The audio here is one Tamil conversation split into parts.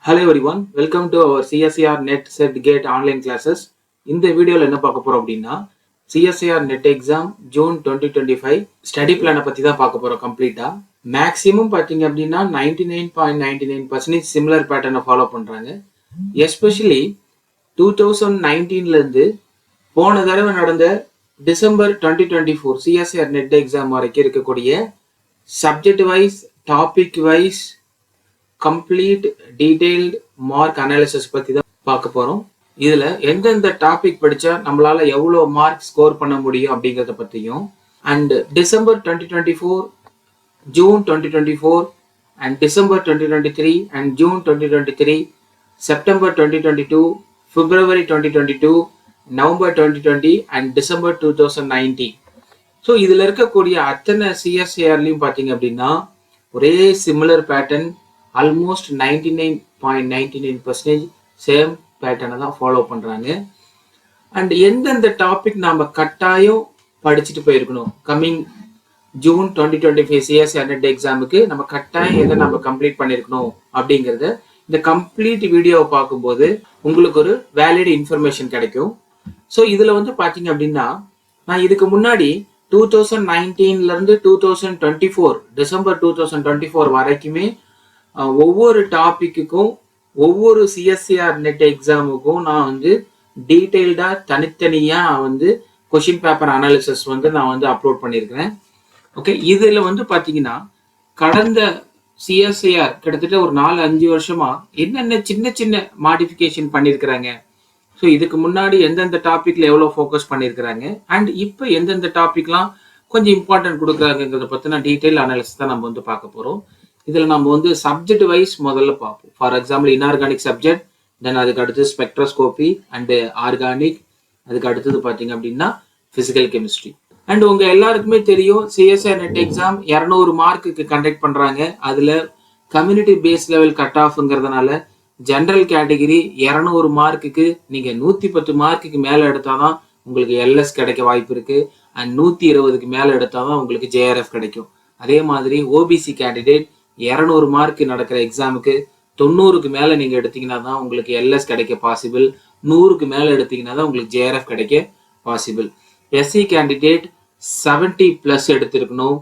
Hello everyone, welcome to our CSIR Net Set Gate online classes. இந்த வீடியோல என்ன பார்க்க போறோம் அப்படின்னா CSIR Net Exam June 2025 study பிளானை பத்தி தான் பார்க்க போறோம் கம்ப்ளீட்டா. மேக்ஸிமம் பாத்தீங்க அப்படின்னா 99.99% சிமிலர் பேட்டர்னை ஃபாலோ பண்றாங்க. எஸ்பெஷலி 2019ல இருந்து போன தடவை நடந்த டிசம்பர் 2024 CSIR Net Exam வரைக்கும் இருக்கக்கூடிய subject wise, topic wise complete detailed mark analysis பத்தி தான் பார்க்க போறோம். இதுல எந்தெந்த டாபிக் படிச்சா நம்மளால எவ்வளவு மார்க் ஸ்கோர் பண்ண முடியும் அப்படிங்கறத பத்தியும், and December 2024, June 2024 and December 2023 and June 2023, September 2022, February 2022, November 2020 and December 2019. So இதுல இருக்கக்கூடிய அத்தனை சிஎஸ்ஏஆர்லையும் பாத்தீங்க அப்படின்னா ஒரே சிமிலர் பேட்டர்ன், ஆல்மோஸ்ட் 99.99% சேம் பேட்டர்னை தான் ஃபாலோ பண்ணுறாங்க. அண்ட் எந்தெந்த டாபிக் நாம் கட்டாயம் படிச்சுட்டு போயிருக்கணும், கம்மிங் ஜூன் 2025 சிஎஸ்ஐஆர் நெட் எக்ஸாமுக்கு நம்ம கட்டாயம் எதை நம்ம கம்ப்ளீட் பண்ணியிருக்கணும் அப்படிங்கிறத இந்த கம்ப்ளீட் வீடியோவை பார்க்கும்போது உங்களுக்கு ஒரு வேலிட் இன்ஃபர்மேஷன் கிடைக்கும். ஸோ இதில் வந்து பார்த்தீங்க அப்படின்னா நான் இதுக்கு முன்னாடி 2019லேருந்து 2024 டிசம்பர் 2024 வரைக்குமே ஒவ்வொரு டாபிக்குக்கும் ஒவ்வொரு சிஎஸ்சிஆர் நெட் எக்ஸாமுக்கும் நான் வந்து டீட்டெயில்டா தனித்தனியா வந்து கொஷின் பேப்பர் அனாலிசிஸ் வந்து நான் வந்து அப்லோட் பண்ணியிருக்கிறேன். ஓகே, இதுல வந்து பாத்தீங்கன்னா கடந்த சிஎஸ்ஐஆர் கிட்டத்தட்ட ஒரு 4-5 வருஷமா என்னென்ன சின்ன சின்ன மாடிஃபிகேஷன் பண்ணியிருக்கிறாங்க, ஸோ இதுக்கு முன்னாடி எந்தெந்த டாபிக்ல எவ்வளோ ஃபோக்கஸ் பண்ணியிருக்கிறாங்க, அண்ட் இப்போ எந்தெந்த டாபிக்லாம் கொஞ்சம் இம்பார்ட்டன்ட் கொடுக்குறாங்கிறத பற்றின டீட்டெயில் அனாலிசிஸ் தான் நம்ம வந்து பார்க்க போகிறோம். இதில் நம்ம வந்து சப்ஜெக்ட் வைஸ் முதல்ல பார்ப்போம். ஃபார் எக்ஸாம்பிள் இன்ஆர்கானிக் சப்ஜெக்ட், தென் அதுக்கு அடுத்து ஸ்பெக்ட்ரோஸ்கோபி அண்டு ஆர்கானிக், அதுக்கு அடுத்தது பார்த்தீங்க அப்படின்னா ஃபிசிக்கல் கெமிஸ்ட்ரி. அண்ட் உங்கள் எல்லாருக்குமே தெரியும் சிஎஸ்ஐஆர் நெட் எக்ஸாம் 200 மார்க்குக்கு கண்டக்ட் பண்ணுறாங்க. அதில் கம்யூனிட்டி பேஸ் லெவல் கட் ஆஃப்ங்கிறதுனால ஜென்ரல் கேட்டகிரி 200 மார்க்குக்கு நீங்கள் 110 மார்க்குக்கு மேலே எடுத்தால் தான் உங்களுக்கு எல்எஸ் கிடைக்க வாய்ப்பு இருக்குது. அண்ட் 120க்கு மேலே எடுத்தால் தான் உங்களுக்கு ஜேஆர்எஃப் கிடைக்கும். அதே மாதிரி ஓபிசி கேண்டிடேட் 200 மார்க் நடக்கிற எக்ஸாமுக்கு 90க்கு மேலே நீங்கள் எடுத்தீங்கன்னா தான் உங்களுக்கு எல்எஸ் கிடைக்க பாசிபிள். 100க்கு மேலே எடுத்தீங்கன்னா தான் உங்களுக்கு ஜேஆர்எஃப் கிடைக்க பாசிபிள். SC candidate 70+ எடுத்திருக்கணும்.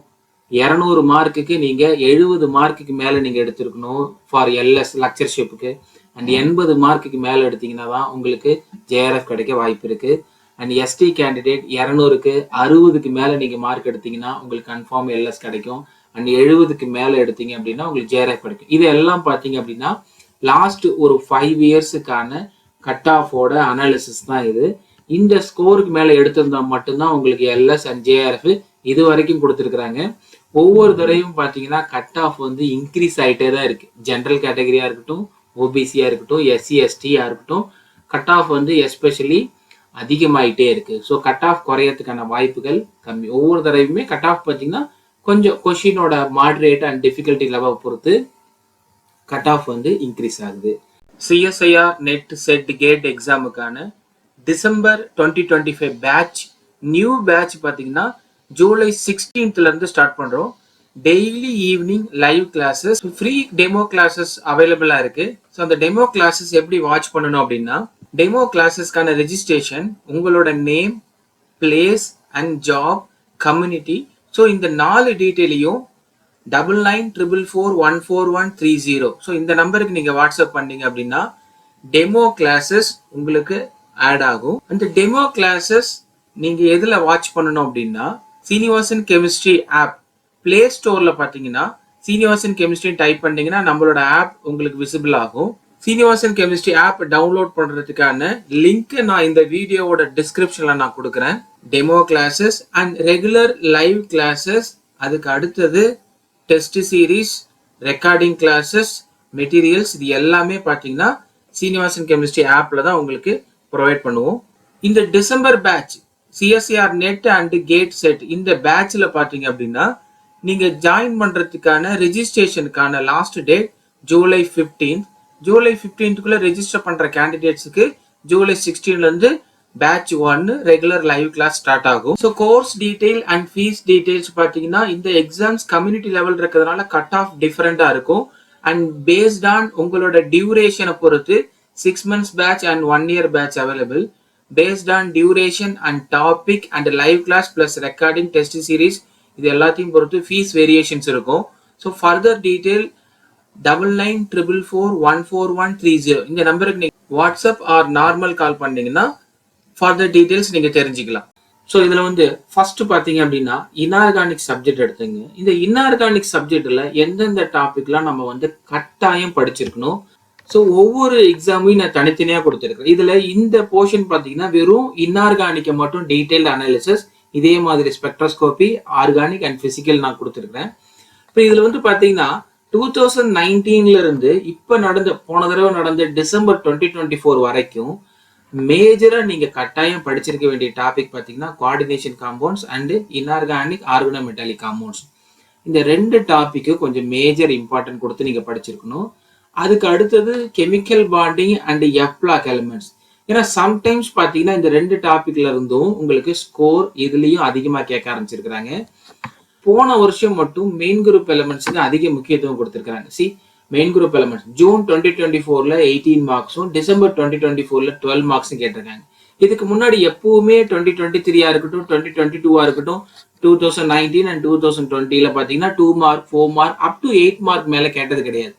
200 மார்க்குக்கு நீங்கள் 70 மார்க்குக்கு மேலே நீங்கள் எடுத்திருக்கணும் ஃபார் எல்எஸ் லெக்சர்ஷிப்புக்கு. அண்ட் 80 மார்க்குக்கு மேலே எடுத்தீங்கன்னா தான் உங்களுக்கு ஜேஆர்எஃப் கிடைக்க வாய்ப்பு இருக்குது. அண்ட் எஸ்டி கேண்டிடேட் 200க்கு 60க்கு மேலே நீங்கள் மார்க் எடுத்தீங்கன்னா உங்களுக்கு கன்ஃபார்ம் எல்எஸ் கிடைக்கும். அண்ட் 70க்கு மேலே எடுத்தீங்க அப்படின்னா உங்களுக்கு ஜேஆர்எஃப் கிடைக்கும். இது எல்லாம் பார்த்தீங்க அப்படின்னா லாஸ்ட் ஒரு 5 இயர்ஸுக்கான கட் ஆஃபோட அனாலிசிஸ் தான் இது. இந்த ஸ்கோருக்கு மேலே எடுத்திருந்தா மட்டும்தான் உங்களுக்கு எல்எஸ் அண்ட் ஜேஆர்எஃப் இது வரைக்கும் கொடுத்துருக்குறாங்க. ஒவ்வொரு தடவையும் பார்த்தீங்கன்னா கட் ஆஃப் வந்து இன்க்ரீஸ் ஆகிட்டே தான் இருக்குது. ஜென்ரல் கேட்டகரியாக இருக்கட்டும், ஓபிசியாக இருக்கட்டும், எஸ்சி எஸ்டியாக இருக்கட்டும், கட் ஆஃப் வந்து எஸ்பெஷலி அதிகமாயிட்டே இருக்குது. ஸோ கட் ஆஃப் குறையறதுக்கான வாய்ப்புகள் கம்மி. ஒவ்வொரு தடவையுமே கட் ஆஃப் பார்த்தீங்கன்னா கொஞ்சம் கொஷினோட மாடரேட் அண்ட் டிஃபிகல்ட்டி லெவல் பொறுத்து கட் ஆஃப் வந்து இன்க்ரீஸ் ஆகுது. சிஎஸ்ஐஆர் நெட் செட் கேட் எக்ஸாமுக்கான டிசம்பர் 2025 பேட்ச், நியூ பேட்ச் பார்த்தீங்கன்னா ஜூலை 16th இருந்து ஸ்டார்ட் பண்ணுறோம். Daily evening live classes, free demo classes அவைலபிளாக இருக்குது. ஸோ அந்த டெமோ கிளாஸஸ் எப்படி வாட்ச் பண்ணணும் அப்படின்னா, டெமோ கிளாஸஸ்க்கான ரெஜிஸ்ட்ரேஷன், உங்களோட name, place and job, community, so இந்த 4 டீட்டெயிலையும் 9944414130, ஸோ இந்த நம்பருக்கு நீங்கள் வாட்ஸ்அப் பண்ணீங்க அப்படின்னா டெமோ கிளாஸஸ் உங்களுக்கு ஆட் ஆகும். அந்த டெமோ கிளாஸஸ் நீங்கள் எதில் வாட்ச் பண்ணணும் அப்படின்னா சீனிவாசன் கெமிஸ்ட்ரி ஆப் பிளே ஸ்டோரில் பார்த்தீங்கன்னா சீனிவாசன் கெமிஸ்ட்ரி டைப் பண்ணீங்கன்னா நம்மளோட ஆப் உங்களுக்கு விசிபிள் ஆகும். சீனிவாசன் கெமிஸ்ட்ரி ஆப் டவுன்லோட் பண்ணுறதுக்கான லிங்க் நான் இந்த வீடியோவோட டிஸ்கிரிப்ஷனில் நான் கொடுக்குறேன். Demo classes and regular live classes, அதுக்கு அடுத்தது test series, recording classes, materials, இது எல்லாமே பார்த்தீங்கன்னா சீனிவாசன் கெமிஸ்ட்ரி ஆப்பில் தான் உங்களுக்கு ப்ரொவைட் பண்ணுவோம். இந்த December batch CSCR NET and GATE SET இந்த பேட்சில் பார்த்தீங்க அப்படின்னா நீங்கள் ஜாயின் பண்ணுறதுக்கான ரெஜிஸ்ட்ரேஷனுக்கான லாஸ்ட் டேட் ஜூலை 15. ஜூலை 15க்குள்ளே ரெஜிஸ்டர் பண்ணுற கேண்டிடேட்ஸுக்கு ஜூலை 16லேருந்து batch 1 regular live class start ஆகும். So course detail and fees details பார்த்தீங்கன்னா இந்த எக்ஸாம்ஸ் கம்யூனிட்டி லெவல் இருக்கிறதுனால கட் ஆஃப் டிஃப்ரெண்டாக இருக்கும். அண்ட் பேஸ்ட் ஆன் உங்களோட டியூரேஷனை பொறுத்து 6 months batch and 1 year batch available. Based on duration and topic and live class plus recording test series இது எல்லாத்தையும் பொறுத்து ஃபீஸ் வேரியேஷன்ஸ் இருக்கும். ஸோ ஃபர்தர் டீட்டெயில் 9944414130 இந்த நம்பருக்கு நீங்க வாட்ஸ்அப் ஆர் நார்மல் கால் பண்ணீங்கன்னா ஃபர்தர் டீட்டெயில்ஸ் நீங்க தெரிஞ்சுக்கலாம். ஸோ இதுல வந்து ஃபர்ஸ்ட் பாத்தீங்க அப்படின்னா இன்ஆர்கானிக் சப்ஜெக்ட் எடுத்துங்க. இந்த இன்ஆர்கானிக் சப்ஜெக்ட்ல எந்தெந்த டாபிக்லாம் நம்ம வந்து கட்டாயம் படிச்சிருக்கணும். ஸோ ஒவ்வொரு எக்ஸாமையும் நான் தனித்தனியா கொடுத்துருக்கேன். இதுல இந்த போர்ஷன் பாத்தீங்கன்னா வெறும் இன்ஆர்கானிக்கை மட்டும் டீடைல் அனாலிசிஸ், இதே மாதிரி ஸ்பெக்ட்ரோஸ்கோபி, ஆர்கானிக் அண்ட் பிசிக்கல் நான் கொடுத்துருக்கேன். இப்போ இதுல வந்து பாத்தீங்கன்னா 2019 இருந்து இப்ப போன தடவை நடந்த டிசம்பர் 2024 வரைக்கும் மேஜரா நீங்க கட்டாயம் படிச்சிருக்க வேண்டிய டாபிக் பாத்தீங்கன்னா coordination compounds and inorganic organometallic compounds. இந்த 2 டாபிக்கு கொஞ்சம் மேஜர் இம்பார்ட்டன்ட் கொடுத்து நீங்க படிச்சிருக்கணும். அதுக்கு அடுத்தது கெமிக்கல் பாண்டிங் அண்ட் எஃப்லாக் எலிமெண்ட்ஸ். ஏன்னா சம்டைம்ஸ் பாத்தீங்கன்னா இந்த 2 டாபிக்ல இருந்தும் உங்களுக்கு ஸ்கோர் இதுலயும் அதிகமா கேட்க ஆரம்பிச்சிருக்கிறாங்க. போன வருஷம் மட்டும் மெயின் குரூப் எலிமெண்ட்ஸுக்கு அதிக முக்கியத்துவம் கொடுத்திருக்காங்க. மெயின் குரூப் எலிமெண்ட்ஸ் ஜூன் 2024 18 மார்க்ஸும் டிசம்பர் 2024 12 மார்க்ஸும் கேட்டிருக்காங்க. இதுக்கு முன்னாடி எப்பவுமே 2023 இருக்கட்டும் 2022 இருக்கட்டும் 2019 அண்ட் 2020 பாத்தீங்கன்னா 2 mark 4 mark up to 8 mark மேல கேட்டது கிடையாது.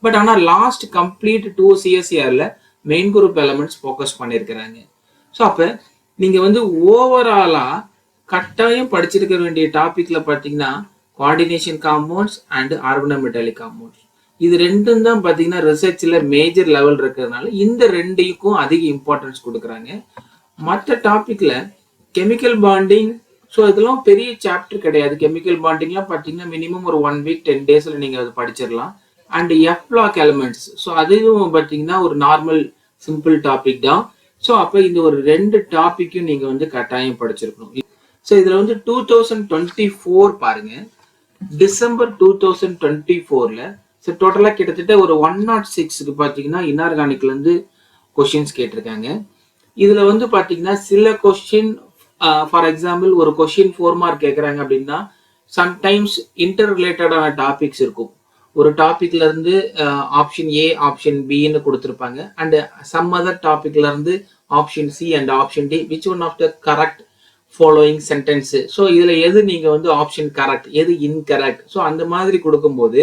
பட் ஆனா லாஸ்ட் கம்ப்ளீட் 2 CSERல மெயின் குரூப் எலிமெண்ட்ஸ் ஃபோக்கஸ் பண்ணியிருக்கிறாங்க. ஸோ அப்ப நீங்க வந்து ஓவராலா கட்டாயம் படிச்சிருக்க வேண்டிய டாபிக்ல பாத்தீங்கன்னா coordination compounds and organometallic compounds இது 2ம் தான் பாத்தீங்கன்னா ரிசர்ச்ல மேஜர் லெவல் இருக்கிறதுனால இந்த 2க்கும் அதிக இம்பார்ட்டன்ஸ் கொடுக்குறாங்க. மற்ற டாபிக்ல கெமிக்கல் பாண்டிங், ஸோ இதெல்லாம் பெரிய சாப்டர் கிடையாது. கெமிக்கல் பாண்டிங்லாம் பாத்தீங்கன்னா மினிமம் ஒரு 1 week 10 daysல நீங்க அதை படிச்சிடலாம். அண்ட் எஃப்லாக் எலிமெண்ட்ஸ், ஸோ அதுவும் பாத்தீங்கன்னா ஒரு நார்மல் சிம்பிள் டாபிக் தான். ஸோ அப்ப இந்த ஒரு 2 டாபிக்கும் நீங்க வந்து கட்டாயம் படிச்சிருக்கணும். ஸோ இதுல வந்து 2024 பாருங்க, டிசம்பர் 2024ல ஸோ டோட்டலா கிட்டத்தட்ட ஒரு 106க்கு பாத்தீங்கன்னா இன்ஆர்கானிக்ல இருந்து கொஸ்டின்ஸ் கேட்டிருக்காங்க. இதுல வந்து பாத்தீங்கன்னா சில கொஸ்டின் ஃபார் எக்ஸாம்பிள் ஒரு கொஸ்டின் 4 மார்க் கேட்கறாங்க அப்படின்னா சம்டைம்ஸ் இன்டர் ரிலேட்டடான டாபிக்ஸ் இருக்கும். ஒரு டாபிக்ல இருந்து ஆப்ஷன் ஏ ஆப்ஷன் பின்னு கொடுத்துருப்பாங்க அண்ட் சம் அதர் டாபிக்ல இருந்து option C and option D which one of the correct following sentence. So இதுல எது நீங்க வந்து ஆப்ஷன் கரெக்ட் எது இன்கரெக்ட், ஸோ அந்த மாதிரி கொடுக்கும்போது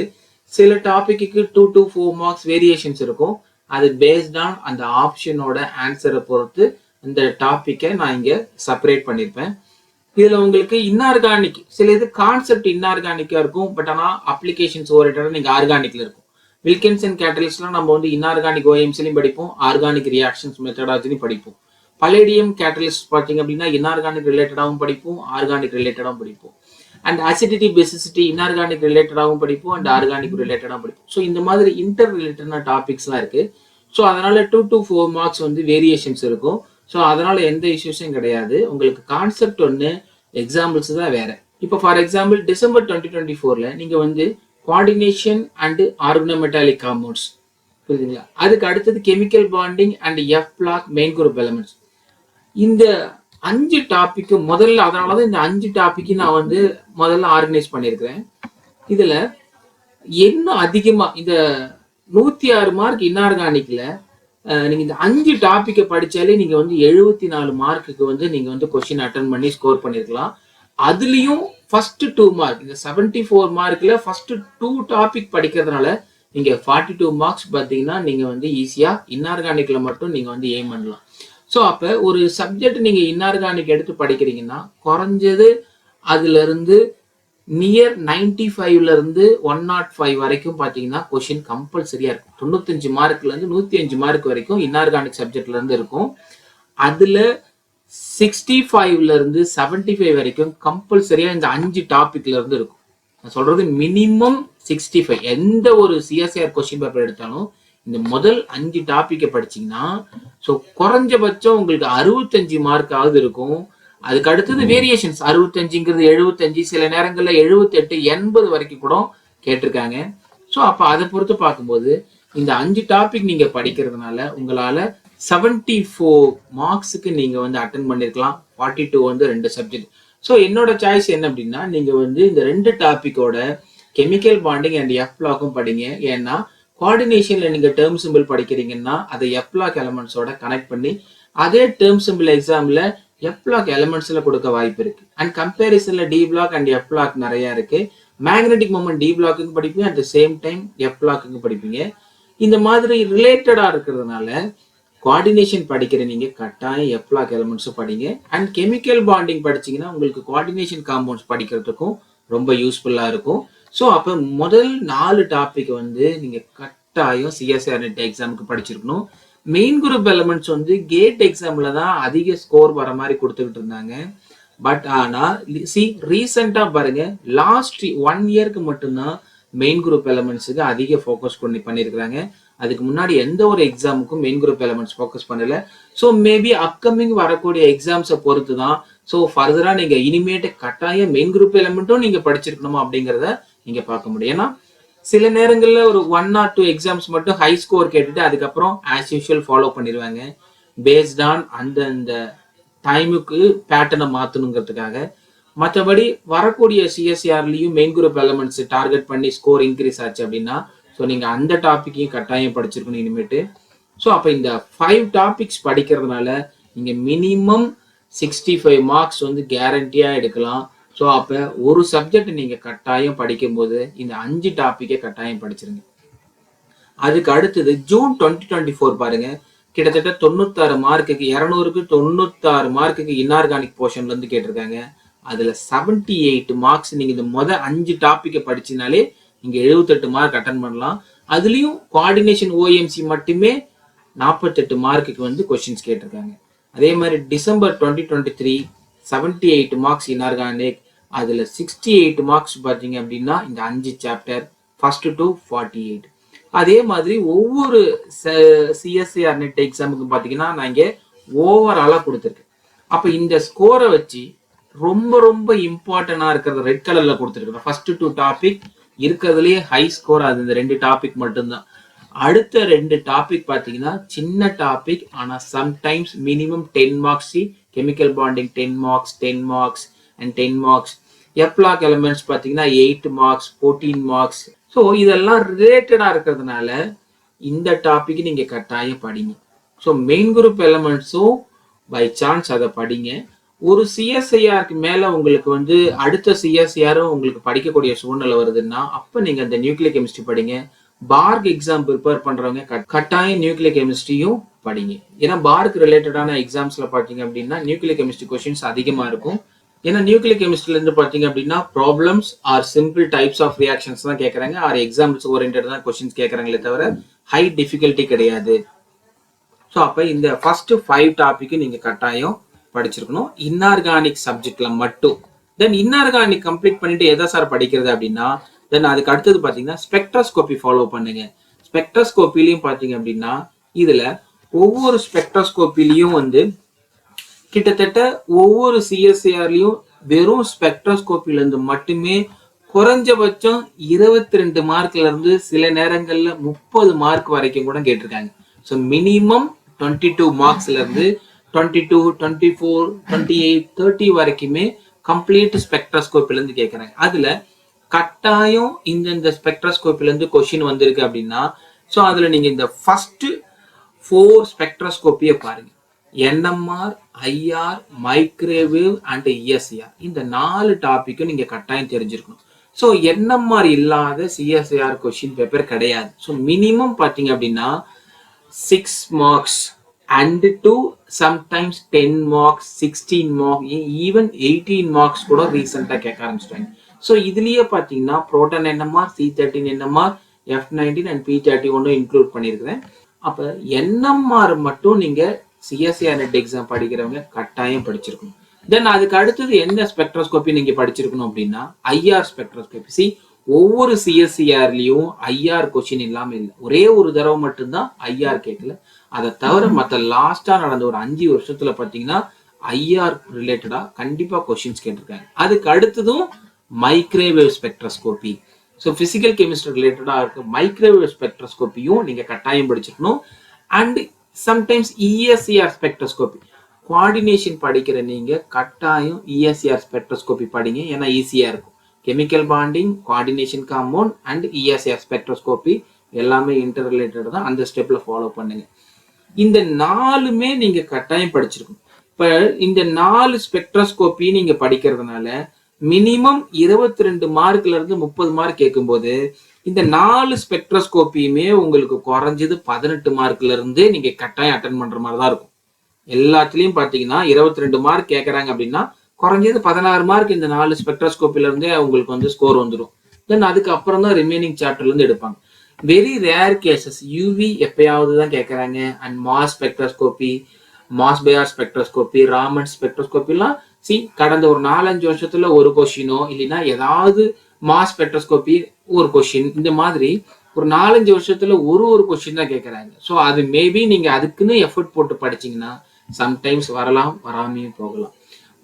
சில டாபிக்கு 2 to 4 மார்க்ஸ் வேரியேஷன்ஸ் இருக்கும். அது பேஸ்ட் ஆன் அந்த ஆப்ஷனோட ஆன்சரை பொறுத்து இந்த டாபிக்கை நான் இங்க செப்பரேட் பண்ணியிருப்பேன். இதுல உங்களுக்கு இன்ஆர்கானிக் சில இது கான்செப்ட் இன்ஆர்கானிக்கா இருக்கும், பட் ஆனா அப்ளிகேஷன்ஸ் ஓரியன்டா நீங்க ஆர்கானிக்ல இருக்கும். வில்கின்சன் கேட்டலிஸ்ட்லாம் நம்ம வந்து இன்ஆர்கானிக் ஓஎம்சிலையும் படிப்போம், ஆர்கானிக் ரியாக்ஷன்ஸ் மெத்தடாலஜிலையும் படிப்போம். பலேடியம் கேட்டலிஸ்ட் பார்த்தீங்க அப்படின்னா இன்ஆர்கானிக் ரிலேட்டடாகவும் படிப்போம், ஆர்கானிக் ரிலேட்டடாகவும் படிப்போம். அண்ட் அசிடிட்டி பேசிசிட்டி இன்ஆர்கானிக் ரிலேட்டடாகவும் படிப்போம் அண்ட் ஆர்கானிக் ரிலேட்டடாகவும் படிப்போம். ஸோ இந்த மாதிரி இன்டர் ரிலேட்டடான டாபிக்ஸ்லாம் இருக்கு. ஸோ அதனால 2 to 4 மார்க்ஸ் வந்து வேரியேஷன்ஸ் இருக்கும். ஸோ அதனால எந்த இஷ்யூஸும் கிடையாது. உங்களுக்கு கான்செப்ட் ஒன்று, எக்ஸாம்பிள்ஸ் தான் வேற. இப்போ ஃபார் எக்ஸாம்பிள் டிசம்பர் 2024ல நீங்க வந்து கோஆர்டினேஷன் அண்ட் ஆர்கனோமெட்டாலிக் காம்பவுண்ட்ஸ் புரியுதுங்களா, அதுக்கு அடுத்தது chemical bonding and f block main group elements. இந்த 5 டாபிக்கு முதல்ல, அதனாலதான் இந்த 5 டாபிக்கு நான் வந்து முதல்ல ஆர்கனைஸ் பண்ணியிருக்கிறேன். இதுல என்ன அதிகமா இந்த 106 மார்க் இன்ஆர்கானிக்ல நீங்க இந்த 5 டாபிக்கை படிச்சாலே நீங்க வந்து 74 மார்க்குக்கு வந்து நீங்க வந்து கொஸ்டின் அட்டன் பண்ணி ஸ்கோர் பண்ணிருக்கலாம். அதுலயும் ஃபர்ஸ்ட் 2 மார்க் இந்த 74 மார்க்ல ஃபர்ஸ்ட் 2 டாபிக் படிக்கிறதுனால நீங்க 42 மார்க்ஸ் பாத்தீங்கன்னா நீங்க வந்து ஈஸியா இன்ஆர்கானிக்ல மட்டும் நீங்க வந்து எய்ம் பண்ணலாம். ஸோ அப்ப ஒரு சப்ஜெக்ட் நீங்க இன்ஆர்கானிக் எடுத்து படிக்கிறீங்கன்னா குறைஞ்சது அதுல இருந்து நியர் 95ல இருந்து 105 வரைக்கும் பாத்தீங்கன்னா கொஸ்டின் கம்பல்சரியா இருக்கும். 95 மார்க்ல இருந்து 105 மார்க் வரைக்கும் இன்ஆர்கானிக் சப்ஜெக்ட்ல இருந்து இருக்கும். அதுல 65ல இருந்து 75 வரைக்கும் கம்பல்சரியா இந்த 5 டாபிக்ல இருந்து இருக்கும். நான் சொல்றது மினிமம் 65. எந்த ஒரு சிஎஸ்ஆர் கொஸ்டின் பேப்பர் எடுத்தாலும் இந்த முதல் 5 டாபிக்கை படிச்சீங்கன்னா ஸோ குறைஞ்சபட்சம் உங்களுக்கு 65 மார்க் ஆகுது இருக்கும். அதுக்கு அடுத்தது வேரியேஷன்ஸ் 65ங்கிறது 75, சில நேரங்கள்ல 78, 80 வரைக்கும் கூட கேட்டிருக்காங்க. ஸோ அப்ப அதை பொறுத்து பார்க்கும்போது இந்த 5 டாபிக் நீங்க படிக்கிறதுனால உங்களால 74 மார்க்ஸுக்கு நீங்க வந்து அட்டன் பண்ணிருக்கலாம். 42 வந்து 2 சப்ஜெக்ட். ஸோ என்னோட சாய்ஸ் என்ன அப்படின்னா நீங்க வந்து இந்த 2 டாபிக்கோட கெமிக்கல் பாண்டிங் அண்ட் எஃப் பிளாக்கும் படிங்க. ஏன்னா கோஆர்டினேஷன்ல நீங்க டேர்ம் சிம்பிள் படிக்கிறீங்கன்னா அதை எஃப் பிளாக் எலமெண்ட்ஸோட கனெக்ட் பண்ணி அதே டேர்ம் சிம்பிள் எக்ஸாம்ல எஃப் பிளாக் எலமெண்ட்ஸ்ல கொடுக்க வாய்ப்பு இருக்கு. அண்ட் கம்பேரிசன்ல d block and f block நிறைய இருக்கு. மேக்னெட்டிக் மொமெண்ட் டி பிளாக்கு படிப்பீங்க, at the same time f block படிப்பீங்க. இந்த மாதிரி ரிலேட்டடா இருக்கிறதுனால கோஆர்டினேஷன் படிக்கிற நீங்க கட்டாயம் எஃப் பிளாக் எலமெண்ட்ஸும் படிங்க. அண்ட் கெமிக்கல் பாண்டிங் படிச்சீங்கன்னா உங்களுக்கு கோஆர்டினேஷன் காம்பவுண்ட்ஸ் படிக்கிறதுக்கும் ரொம்ப யூஸ்ஃபுல்லா இருக்கும். ஸோ அப்போ முதல் 4 டாபிக் வந்து நீங்க கட்டாயம் சிஎஸ்ஆர் நெட் எக்ஸாமுக்கு படிச்சிருக்கணும். மெயின் குரூப் எலமெண்ட்ஸ் வந்து கேட் எக்ஸாம்ல தான் அதிக ஸ்கோர் வர மாதிரி கொடுத்துக்கிட்டு இருந்தாங்க. பட் ஆனா ரீசெண்டா பாருங்க, லாஸ்ட் 1 இயருக்கு மட்டும்தான் மெயின் குரூப் எலமெண்ட்ஸுக்கு அதிக ஃபோக்கஸ் பண்ணியிருக்கிறாங்க. அதுக்கு முன்னாடி எந்த ஒரு எக்ஸாமுக்கும் மெயின் குரூப் எலமெண்ட்ஸ் ஃபோக்கஸ் பண்ணல. ஸோ மேபி அப்கமிங் வரக்கூடிய எக்ஸாம்ஸை பொறுத்து தான். ஸோ ஃபர்தரா நீங்க இனிமேட்டு கட்டாயம் மெயின் குரூப் எலமெண்ட்டும் நீங்க படிச்சிருக்கணுமா அப்படிங்கிறத நீங்க பார்க்க முடியும். ஏன்னா சில நேரங்கள்ல ஒரு 1 or 2 எக்ஸாம்ஸ் மட்டும் ஹை ஸ்கோர் கேட்டுட்டு அதுக்கப்புறம் ஆஸ் யூஷுவல் ஃபாலோ பண்ணிடுவாங்க. பேஸ்ட் ஆன் அந்த டைமுக்கு பேட்டர்னை மாற்றணுங்கிறதுக்காக. மற்றபடி வரக்கூடிய சிஎஸ்ஆர்லையும் மெயின் குரூப் எலமெண்ட்ஸ் டார்கெட் பண்ணி ஸ்கோர் இன்க்ரீஸ் ஆச்சு அப்படின்னா ஸோ நீங்கள் அந்த டாப்பிக்கையும் கட்டாயம் படிச்சிருக்கணும் இனிமேட்டு. ஸோ அப்போ இந்த 5 டாபிக்ஸ் படிக்கிறதுனால நீங்கள் மினிமம் 65 மார்க்ஸ் வந்து கேரண்டியாக எடுக்கலாம். ஸோ அப்போ ஒரு சப்ஜெக்ட் நீங்கள் கட்டாயம் படிக்கும்போது இந்த 5 டாப்பிக்கை கட்டாயம் படிச்சிருங்க. அதுக்கு அடுத்தது ஜூன் 2024 பாருங்க, கிட்டத்தட்ட 96 மார்க்குக்கு 200க்கு 96 மார்க்குக்கு இன்ஆர்கானிக் போர்ஷன்ல இருந்து கேட்டிருக்காங்க. அதுல 78 மார்க்ஸ் நீங்க இந்த 5 டாபிக்கை படிச்சினாலே நீங்க 78 மார்க் அட்டன் பண்ணலாம். அதுலயும் கோஆர்டினேஷன் ஓஎம்சி மட்டுமே 48 மார்க்குக்கு வந்து கொஸ்டின்ஸ் கேட்டிருக்காங்க. அதே மாதிரி டிசம்பர் 2023 78 மார்க்ஸ் இன்ஆர்கானிக், அதுல 68 மார்க்ஸ் பார்த்தீங்க அப்படின்னா இந்த 5 சாப்டர் ஃபர்ஸ்ட் டு 48. அதே மாதிரி ஒவ்வொரு சிஎஸ்ஆர் நெட் எக்ஸாமுக்கு பார்த்தீங்கன்னா நான் இங்கே ஓவராலாக கொடுத்துருக்கேன். அப்போ இந்த ஸ்கோரை வச்சு ரொம்ப ரொம்ப இம்பார்ட்டண்டா இருக்கிறது ரெட் கலர்ல கொடுத்துருக்கேன். ஃபர்ஸ்ட் 2 டாபிக் இருக்கிறதுலேயே ஹை ஸ்கோர் அது இந்த 2 டாபிக் மட்டும்தான். அடுத்த 2 டாபிக் பார்த்தீங்கன்னா சின்ன டாபிக், ஆனால் sometimes minimum 10 marks. Chemical bonding 10 marks, 10 marks and 10 marks. F block elements பார்த்தீங்கன்னா 8 மார்க்ஸ், 14 மார்க்ஸ். ஸோ இதெல்லாம் ரிலேட்டடா இருக்கிறதுனால இந்த டாபிக் நீங்க கட்டாயம் படிங்க. ஸோ மெயின் குரூப் எலிமெண்ட்ஸும் பை சான்ஸ் அதை படிங்க. ஒரு சிஎஸ்ஐஆருக்கு மேல உங்களுக்கு வந்து அடுத்த சிஎஸ்ஐஆரும் உங்களுக்கு படிக்கக்கூடிய சூழ்நிலை வருதுன்னா அப்ப நீங்க அந்த நியூக்ளியர் கெமிஸ்ட்ரி படிங்க. பார்க் எக்ஸாம் ப்ரிப்பேர் பண்றவங்க கட்டாயம் நியூக்ளியர் கெமிஸ்ட்ரியும் படிங்க. ஏன்னா பார்க் ரிலேட்டடான எக்ஸாம்ஸ்ல பாத்தீங்க அப்படின்னா நியூக்ளியர் கெமிஸ்ட்ரி கொஸ்டின்ஸ் அதிகமா இருக்கும். ஏன்னா நியூக்ளியர் கெமிஸ்ட்ரில இருந்து பாத்தீங்க அப்படின்னா problems are simple types of reactions தான் கேட்கறாங்க, ஆர் எக்ஸாம்பிள்ஸ் ஓரியன்டட் தான் கொஸ்டின்ஸ் கேட்கறாங்களே தவிர ஹை டிஃபிகல்ட்டி கிடையாது. ஸோ அப்ப இந்த ஃபர்ஸ்ட் 5 டாபிக் நீங்க கட்டாயம் படிச்சிருக்கணும் இன்ஆர்கானிக் சப்ஜெக்ட்ல மட்டும். தென் இன்ஆர்கானிக் கம்ப்ளீட் பண்ணிட்டு எதை சார் படிக்கிறது அப்படின்னா தென் அதுக்கு அடுத்தது பாத்தீங்கன்னா ஸ்பெக்ட்ரோஸ்கோபி ஃபாலோ பண்ணுங்க. ஸ்பெக்ட்ரோஸ்கோபிலையும் பாத்தீங்க அப்படின்னா இதுல ஒவ்வொரு ஸ்பெக்ட்ரோஸ்கோபிலையும் வந்து கிட்டத்தட்ட ஒவ்வொரு சிஎஸ்ஐஆர்லயும் வெறும் ஸ்பெக்ட்ரோஸ்கோபில இருந்து மட்டுமே குறைஞ்சபட்சம் 22 மார்க்ல இருந்து சில நேரங்கள்ல 30 மார்க் வரைக்கும் கூட கேட்டிருக்காங்க. ஸோ மினிமம் 22 மார்க்ஸ்ல இருந்து 22, 24, 28, 30 வரைக்குமே கம்ப்ளீட் ஸ்பெக்ட்ரோஸ்கோபில இருந்து கேட்கறாங்க. அதுல கட்டாயம் இந்த ஸ்பெக்ட்ரோஸ்கோபில இருந்து கொஸ்டின் வந்திருக்கு அப்படின்னா ஸோ அதுல நீங்க இந்த ஃபர்ஸ்ட் 4 ஸ்பெக்ட்ரோஸ்கோபியை பாருங்க. NMR, IR, microwave and ESR இந்த 4 டாபிக்கும் நீங்க கட்டாயம் தெரிஞ்சிருக்கணும். ஸோ NMR இல்லாத சிஎஸ்ஐஆர் கொஸ்டின் பேப்பர் கிடையாது. ஸோ மினிமம் பார்த்தீங்க அப்படின்னா 6 marks and to sometimes 10 marks, 16 marks, even 18 marks கூட ரீசெண்டாக கேட்க ஆரம்பிச்சிட்டாங்க. ஸோ இதுலயே பார்த்தீங்கன்னா proton NMR, C13 NMR, F19 and P31 include பண்ணியிருக்கிறேன். அப்போ NMR மட்டும் நீங்க சிஎஸ்ஐஆர் நெட் எக்ஸாம் படிக்கிறவங்க கட்டாயம் படிச்சிருக்கணும். தென் அதுக்கு அடுத்தது என்ன ஸ்பெக்ட்ரோஸ்கோபி நீங்க படிச்சிருக்கணும் அப்படின்னா ஐஆர் ஸ்பெக்ட்ரோஸ்கோபி. சி ஒவ்வொரு சிஎஸ்ஐஆர்லயும் ஐஆர் கொஸ்டின் இல்லாம இல்லை, ஒரே ஒரு தடவை மட்டும்தான் ஐஆர் கேட்கல. அதை தவிர மற்ற லாஸ்டா நடந்த ஒரு 5 வருஷத்துல பாத்தீங்கன்னா ஐஆர் ரிலேட்டடா கண்டிப்பா கொஸ்டின்ஸ் கேட்டிருக்காங்க. அதுக்கு அடுத்ததும் microwave spectroscopy. So physical chemistry ரிலேட்டடா இருக்க மைக்ரோவேவ் ஸ்பெக்ட்ரோஸ்கோபியும் நீங்க கட்டாயம் படிச்சிருக்கணும். And sometimes ESR spectroscopy coordination படிக்கிற நீங்க கட்டாயம் ESR ஸ்பெக்ட்ரோஸ்கோபி படிங்க, ஏன்னா ஈஸியா இருக்கும். Chemical bonding, coordination compound and ESR spectroscopy எல்லாமே இன்டர் ரிலேட்டட் தான். அந்த ஸ்டெப்ல ஃபாலோ பண்ணுங்க. இந்த 4மே நீங்க கட்டாயம் படிச்சிருக்கணும். இப்ப இந்த 4 ஸ்பெக்ட்ரோஸ்கோபி நீங்க படிக்கிறதுனால மினிமம் 22 மார்க்ல இருந்து 30 மார்க் கேட்கும்போது இந்த 4 ஸ்பெக்ட்ரோஸ்கோப்பியுமே உங்களுக்கு குறைஞ்சது 18 மார்க்ல இருந்து நீங்க கட்டாயம் அட்டன் பண்ற மாதிரி தான் இருக்கும். எல்லாத்துலயும் பாத்தீங்கன்னா 22 மார்க் கேட்கறாங்க அப்படின்னா குறைஞ்சது 16 மார்க் இந்த 4 ஸ்பெக்ட்ரோஸ்கோப்பில இருந்தே உங்களுக்கு வந்து ஸ்கோர் வந்துடும். தென் அதுக்கு அப்புறம் தான் ரிமைனிங் சாப்டர்ல இருந்து எடுப்பாங்க. வெரி ரேர் கேசஸ் யூவி எப்பயாவது தான் கேட்கறாங்க. And mass spectroscopy, mass பயார் spectroscopy, Raman spectroscopy எல்லாம் கடந்த ஒரு 4-5 வருஷத்துல ஒரு கொஸ்டினோ இல்லைன்னா ஏதாவது மாஸ் ஸ்பெக்ட்ரோஸ்கோபி ஒரு கொஸ்டின், இந்த மாதிரி ஒரு 4-5 வருஷத்துல ஒரு கொஸ்டின் தான் கேட்கறாங்க. ஸோ அது மேபி நீங்க அதுக்குன்னு எஃபர்ட் போட்டு படிச்சீங்கன்னா சம்டைம்ஸ் வரலாம், வராமையும் போகலாம்.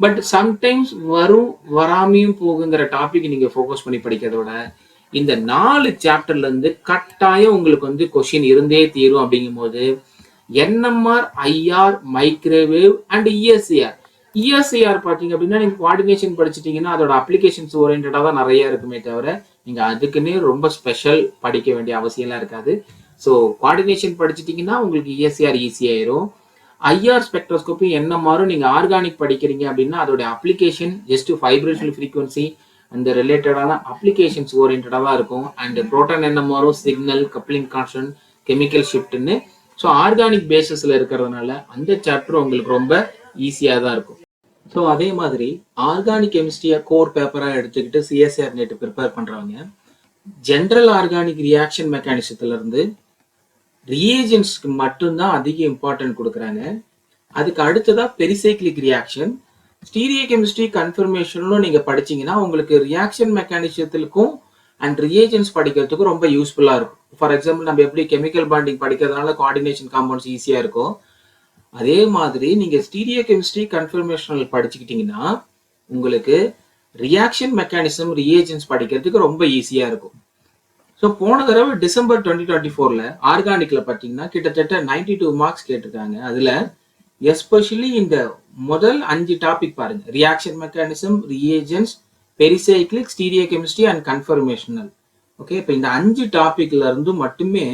பட் சம்டைம்ஸ் வரும், வராமையும் போகுங்கிற டாபிக் நீங்க ஃபோக்கஸ் பண்ணி படிக்கிறதோட இந்த 4 சாப்டர்ல இருந்து கட்டாயம் உங்களுக்கு வந்து கொஸ்டின் இருந்தே தீரும். அப்படிங்கும் போது NMR, IR, microwave and ESIR பாத்தீங்க அப்படின்னா நீங்க கோஆர்டினேஷன் படிச்சிட்டீங்கன்னா அதோட அப்ளிகேஷன்ஸ் ஓரியன்டா தான் நிறைய இருக்குமே தவிர நீங்க அதுக்குன்னே ரொம்ப ஸ்பெஷல் படிக்க வேண்டிய அவசியம்லாம் இருக்காது. ஸோ கோஆர்டினேஷன் படிச்சிட்டீங்கன்னா உங்களுக்கு ESIR ஈஸி ஆயிரும். IR ஸ்பெக்ட்ரோஸ்கோபி, NMRம் நீங்க ஆர்கானிக் படிக்கிறீங்க அப்படின்னா அதோட அப்ளிகேஷன் ஜஸ்ட் வைப்ரேஷனல் ஃப்ரீக்வன்சி அந்த ரிலேட்டடான அப்ளிகேஷன்ஸ் ஓரியன்டா தான் இருக்கும். அண்ட் புரோட்டான் NMRம் சிக்னல், கப்ளிங் கான்ஸ்டன்ட், கெமிக்கல் ஷிஃப்ட்னு ஸோ ஆர்கானிக் பேசிஸ்ல இருக்கிறதுனால அந்த சாப்டர் உங்களுக்கு ரொம்ப ஈஸியா தான் இருக்கும். ஸோ அதே மாதிரி ஆர்கானிக் கெமிஸ்ட்ரியை கோர் பேப்பரா எடுத்துக்கிட்டு CSIR நெட் ப்ரிப்பேர் பண்றவங்க ஜென்ரல் ஆர்கானிக் ரியாக்ஷன் மெக்கானிசத்துல இருந்து ரியேஜென்ட்ஸ்க்கு மட்டும்தான் அதிக இம்பார்ட்டன்ட் கொடுக்குறாங்க. அதுக்கு அடுத்ததா பெரிசைக்ளிக் ரியாக்ஷன், ஸ்டீரியோ கெமிஸ்ட்ரி, கன்ஃபர்மேஷனும் நீங்க படிச்சீங்கன்னா உங்களுக்கு ரியாக்ஷன் மெக்கானிசத்துக்கும் அண்ட் ரியேஜென்ட்ஸ் படிக்கிறதுக்கும் ரொம்ப யூஸ்ஃபுல்லா இருக்கும். ஃபார் எக்ஸாம்பிள் நம்ம எப்படி கெமிக்கல் பாண்டிங் படிக்கிறதுனால கோஆர்டினேஷன் காம்பவுண்ட்ஸ் ஈஸியா இருக்கும், அதே மாதிரி நீங்க ஸ்டீரியோ கெமிஸ்ட்ரி, கன்ஃபர்மேஷனல் படிச்சுக்கிட்டீங்கன்னா உங்களுக்கு ரியாக்ஷன் மெக்கானிசம், ரியேஜென்ட்ஸ் படிக்கிறதுக்கு ரொம்ப ஈஸியா இருக்கும். ஸோ போன தடவை டிசம்பர் 2024 ஆர்கானிக்ல பார்த்தீங்கன்னா கிட்டத்தட்ட 92 மார்க்ஸ் கேட்டிருக்காங்க. அதுல எஸ்பெஷலி இந்த முதல் 5 டாபிக் பாருங்க, reaction mechanism, reagents, pericyclic, stereochemistry and conformational. Okay, இப்போ இந்த 5 டாபிக்ல இருந்து மட்டுமே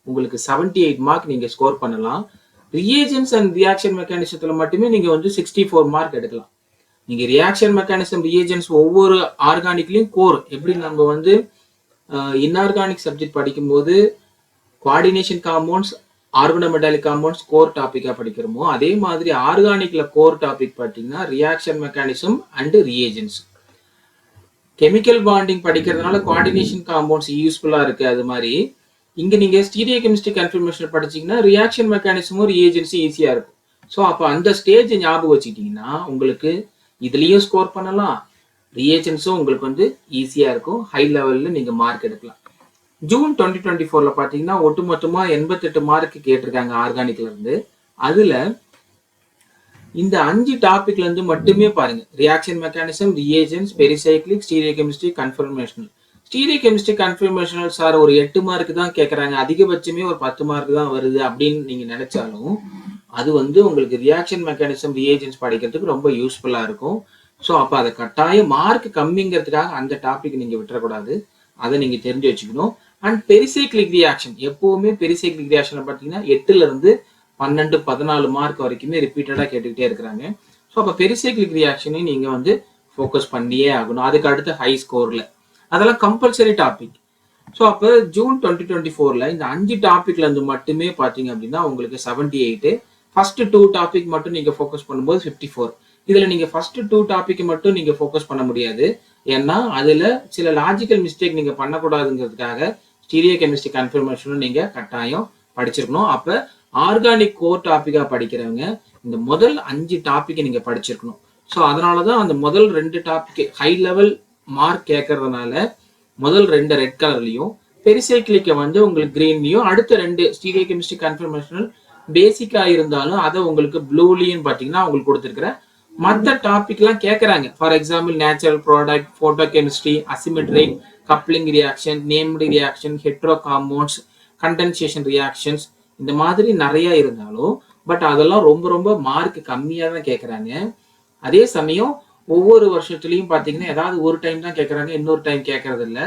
உங்களுக்கு 78 மார்க் நீங்க ஸ்கோர் பண்ணலாம். ரியேஜென்ட்ஸ் அண்ட் ரியாக்ஷன் மெக்கானிசத்துல மட்டுமே நீங்க வந்து 64 மார்க் எடுக்கலாம். நீங்க ரியாக்ஷன் மெக்கானிசம், ரியேஜென்ட்ஸ் ஒவ்வொரு ஆர்கானிக்லயும் கோர் எப்படி நம்ம வந்து இன்ஆர்கானிக் சப்ஜெக்ட் படிக்கும்போது coordination compounds, organometallic compounds core டாபிக்கா படிக்கிறோமோ அதே மாதிரி ஆர்கானிக்ல கோர் டாபிக் பார்த்தீங்கன்னா reaction mechanism and reagents. Chemical bonding படிக்கிறதுனால கோஆர்டினேஷன் காம்பவுண்ட்ஸ் யூஸ்ஃபுல்லா இருக்கு. அது மாதிரி இங்க நீங்க ஸ்டீரியோ கெமிஸ்ட்ரி, கன்ஃபர்மேஷன் படிச்சீங்கன்னா ரியாக்ஷன் மெக்கானிசமும் ரியேஜென்ட்ஸும் ஈஸியா இருக்கும். ஸோ அப்போ அந்த ஸ்டேஜ் ஞாபகம் வச்சுக்கிட்டீங்கன்னா உங்களுக்கு இதுலயும் ஸ்கோர் பண்ணலாம், ரியேஜென்ட்ஸும் உங்களுக்கு வந்து ஈஸியா இருக்கும், ஹை லெவல்ல நீங்க மார்க் எடுக்கலாம். ஜூன் 2024 பாத்தீங்கன்னா ஒட்டுமொத்தமா 88 மார்க் கேட்டிருக்காங்க ஆர்கானிக்ல இருந்து. அதுல இந்த 5 டாபிக்ல இருந்து மட்டுமே பாருங்க, reaction mechanism, reagents, pericyclic, stereochemistry, conformational. Stereochemistry, conformational sir ஒரு 8 மார்க் தான் கேட்கறாங்க, அதிகபட்சமே ஒரு 10 மார்க் தான் வருது அப்படின்னு நீங்க நினைச்சாலும் அது வந்து உங்களுக்கு ரியாக்ஷன் மெக்கானிசம், ரியேஜென்ட்ஸ் படிக்கிறதுக்கு ரொம்ப யூஸ்ஃபுல்லா இருக்கும். ஸோ அப்போ அதை கட்டாயம் மார்க் கம்மிங்கிறதுக்காக அந்த டாபிக் நீங்க விட்டுறக்கூடாது, அதை நீங்க தெரிஞ்சு வச்சுக்கணும். அண்ட் பெரிசைக்ளிக் ரியாக்ஷன் எப்பவுமே பெரிசைக்ளிக் ரியாக்ஷன் பார்த்தீங்கன்னா 8ல இருந்து 12, 14 மார்க் வரைக்குமே ரிப்பீட்டடா கேட்டுக்கிட்டே இருக்கிறாங்க. ஸோ அப்போ பெரிசைக்ளிக் ரியாக்ஷனையும் நீங்க வந்து ஃபோக்கஸ் பண்ணியே ஆகணும். அதுக்கு அடுத்து ஹை ஸ்கோர்ல அதெல்லாம் கம்பல்சரி டாபிக். ஸோ அப்போ ஜூன் 2024 இந்த 5 டாபிக்ல இருந்து மட்டுமே பார்த்தீங்க அப்படின்னா உங்களுக்கு 78. ஃபர்ஸ்ட் 2 டாபிக் மட்டும் நீங்க ஃபோக்கஸ் பண்ணும்போது 54. இதுல நீங்க ஃபர்ஸ்ட் 2 டாபிக் மட்டும் நீங்க ஃபோக்கஸ் பண்ண முடியாது, ஏன்னா அதுல சில லாஜிக்கல் மிஸ்டேக் நீங்க பண்ணக்கூடாதுங்கிறதுக்காக ஸ்டீரியோ கெமிஸ்ட்ரி, கன்ஃபர்மேஷனும் நீங்க கட்டாயம் படிச்சிருக்கணும். அப்ப ஆர்கானிக் கோர் டாபிக்கா படிக்கிறவங்க இந்த முதல் 5 டாபிக் நீங்க படிச்சிருக்கணும். ஸோ அதனாலதான் அந்த முதல் 2 டாபிக் ஹை லெவல் மார்க் கேட்கறதுனால முதல் 2 ரெட் கலர்லயும், பெரிசைக்ளிக்க வந்து உங்களுக்கு கிரீன்லயும், அடுத்த 2 ஸ்டீரியோ கெமிஸ்ட்ரி, கன்ஃபர்மேஷனல் பேசிக்கா இருந்தாலும் அதை உங்களுக்கு ப்ளூலியும் பாத்தீங்கன்னா உங்களுக்கு கொடுத்துருக்கிற மற்ற டாபிக்லாம் கேட்கறாங்க. For example natural product, photo chemistry, asymmetric, coupling reaction, named reaction, hetero compounds, condensation reactions, இந்த மாதிரி நிறைய இருந்தாலும் பட் அதெல்லாம் ரொம்ப ரொம்ப மார்க் கம்மியா தான் கேட்கறாங்க. அதே சமயம் ஒவ்வொரு வருஷத்துலயும் பாத்தீங்கன்னா ஏதாவது ஒரு டைம் தான் கேட்கறாங்க, இன்னொரு டைம் கேட்கறது இல்ல.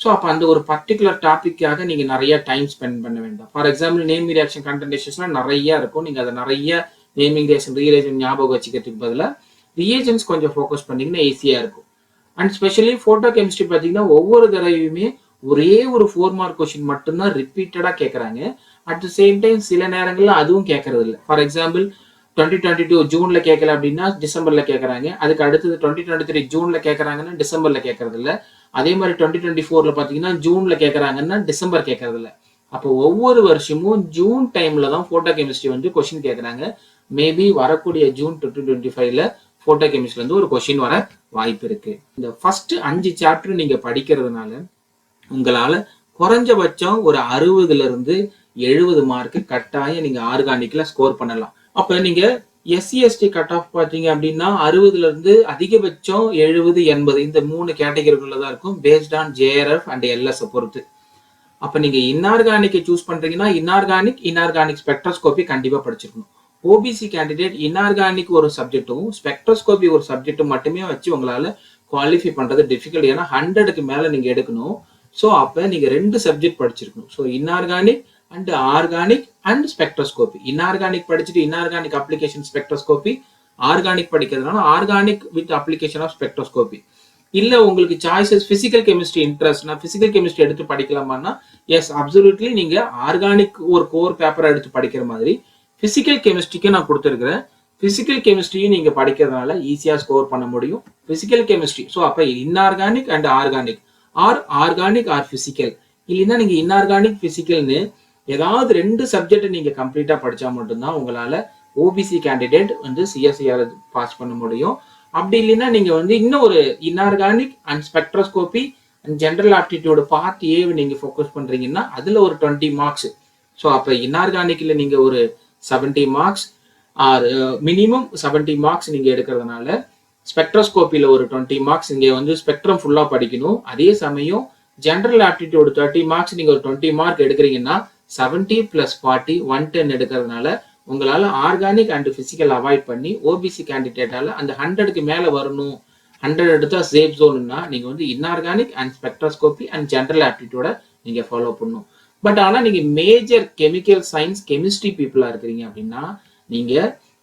ஸோ அப்போ அந்த ஒரு பர்டிகுலர் டாபிக்காக நீங்க நிறைய டைம் ஸ்பெண்ட் பண்ண வேண்டாம். ஃபார் எக்ஸாம்பிள் நேம் ரியாக்ஷன் கண்டென்டேஷன்ஸ்லாம் நிறைய இருக்கும். நீங்க அதை நிறைய நேமிங் ரியாக்ஷன் ரியலேஷன் ஞாபகம் வச்சுக்கிறதுக்கு பதிலாக ரியேஜன்ஸ் கொஞ்சம் ஃபோக்கஸ் பண்ணீங்கன்னா ஈஸியா இருக்கும். அண்ட் ஸ்பெஷலி போட்டோ கெமிஸ்ட்ரி பார்த்தீங்கன்னா ஒவ்வொரு தடவையுமே ஒரே ஒரு 4 மார்க் கொஸ்டின் மட்டும்தான் ரிப்பீட்டடா கேட்கறாங்க. அட் த சேம் டைம் சில நேரங்கள்ல அதுவும் கேட்கறது இல்லை. ஃபார் எக்ஸாம்பிள் 2022 ஜூன்ல கேட்கல அப்படின்னா டிசம்பர்ல கேட்கறாங்க. அதுக்கு அடுத்தது 2023 ஜூன்ல கேட்கறாங்கன்னா டிசம்பர்ல கேட்கறது இல்லை. அதே மாதிரி 2024ல பாத்தீங்கன்னா ஜூன்ல கேட்கறாங்கன்னா டிசம்பர் கேட்கறது இல்லை. அப்போ ஒவ்வொரு வருஷமும் ஜூன் டைம்ல தான் போட்டோ கெமிஸ்ட்ரி வந்து கொஸ்டின் கேட்கறாங்க. மேபி வரக்கூடிய ஜூன் 2025ல போட்டோ கெமிஸ்ட்ரி வந்து ஒரு கொஸ்டின் வர வாய்ப்பு இருக்கு. இந்த ஃபர்ஸ்ட் 5 சாப்டர் நீங்க படிக்கிறதுனால உங்களால குறைஞ்சபட்சம் ஒரு 60ல இருந்து 70 மார்க் கட்டாயம் நீங்க ஆர்கானிக்ல ஸ்கோர் பண்ணலாம். அப்ப நீங்க SC/ST கட் ஆஃப் பாத்தீங்க அப்படின்னா 60ல இருந்து அதிகபட்சம் 70, 80 இந்த 3 கேட்டகரிக்குள்ள தான் இருக்கும், based on JRF and LS பொறுத்து. அப்ப நீங்க இன்ஆர்கானிக்கை சூஸ் பண்றீங்கன்னா இன்ஆர்கானிக் ஸ்பெக்ட்ரோஸ்கோபி கண்டிப்பா படிச்சிருக்கணும். ஓபிசி கேண்டிடேட் இன்ஆர்கானிக் ஒரு சப்ஜெக்டும் ஸ்பெக்ட்ரோஸ்கோபி ஒரு சப்ஜெக்டும் மட்டுமே வச்சு உங்களால குவாலிஃபை பண்றது டிஃபிகல்ட். ஏன்னா 100க்கு மேல நீங்க எடுக்கணும். ஸோ அப்ப நீங்க 2 சப்ஜெக்ட் படிச்சிருக்கணும். So inorganic and organic and spectroscopy. Inorganic படிச்சுட்டு இன்ஆர்கானிக் அப்ளிகேஷன் ஸ்பெக்ட்ரோஸ்கோபி, ஆர்கானிக் படிக்கிறதுனால organic with application of spectroscopy. இல்ல உங்களுக்கு சாய்ஸஸ் பிசிக்கல் கெமிஸ்ட்ரி இன்ட்ரெஸ்ட்னா பிசிக்கல் கெமிஸ்ட்ரி எடுத்து படிக்கலாமான்னா எஸ் அப்சல்யூட்லி நீங்க ஆர்கானிக் ஒரு கோர் பேப்பரை எடுத்து படிக்கிற மாதிரி பிசிக்கல் கெமிஸ்ட்ரிக்கு நான் கொடுத்துருக்கிறேன். பிசிக்கல் கெமிஸ்ட்ரியும் நீங்க படிக்கிறதுனால ஈஸியா ஸ்கோர் பண்ண முடியும். பிசிக்கல் கெமிஸ்ட்ரி ஸோ அப்ப inorganic and organic organic or physical, இல்லைன்னா நீங்க இன்ஆர்கானிக் பிசிக்கல்னு ஏதாவது 2 சப்ஜெக்ட் நீங்க கம்ப்ளீட்டா படிச்சா மட்டும்தான் உங்களால ஓபிசி கேண்டிடேட் வந்து CSIR பாஸ் பண்ண முடியும். அப்படி இல்லைன்னா நீங்க வந்து இன்னும் ஒரு inorganic and spectroscopy and general aptitude part A நீங்க ஃபோக்கஸ் பண்றீங்கன்னா அதுல ஒரு 20 மார்க்ஸ். ஸோ அப்ப இன்ஆர்கானிக்ல நீங்க ஒரு 70 மார்க்ஸ் ஆர் மினிமம் 70 மார்க்ஸ் நீங்க எடுக்கிறதுனால ஸ்பெக்ட்ரோஸ்கோப்பில ஒரு 20 மார்க்ஸ் இங்க வந்து ஸ்பெக்ட்ரம் ஃபுல்லா படிக்கணும். அதே சமயம் ஜென்ரல் ஆப்டிடியூட் 30 மார்க்ஸ் நீங்க ஒரு 20 மார்க் எடுக்கிறீங்கன்னா 70 + 40 110 எடுக்கிறதுனால உங்களால ஆர்கானிக் அண்ட் பிசிக்கல் அவாய்ட் பண்ணி ஓபிசி கேண்டிடேட்டால அந்த 100க்கு மேல வரணும். 100 எடுத்தா சேஃப் ஜோன்னா நீங்க வந்து inorganic and spectroscopy and general ஆப்டிடியூட நீங்க ஃபாலோ பண்ணணும். பட் ஆனா நீங்க மேஜர் கெமிக்கல் சயின்ஸ் கெமிஸ்ட்ரி பீப்புளா இருக்கிறீங்க அப்படின்னா நீங்க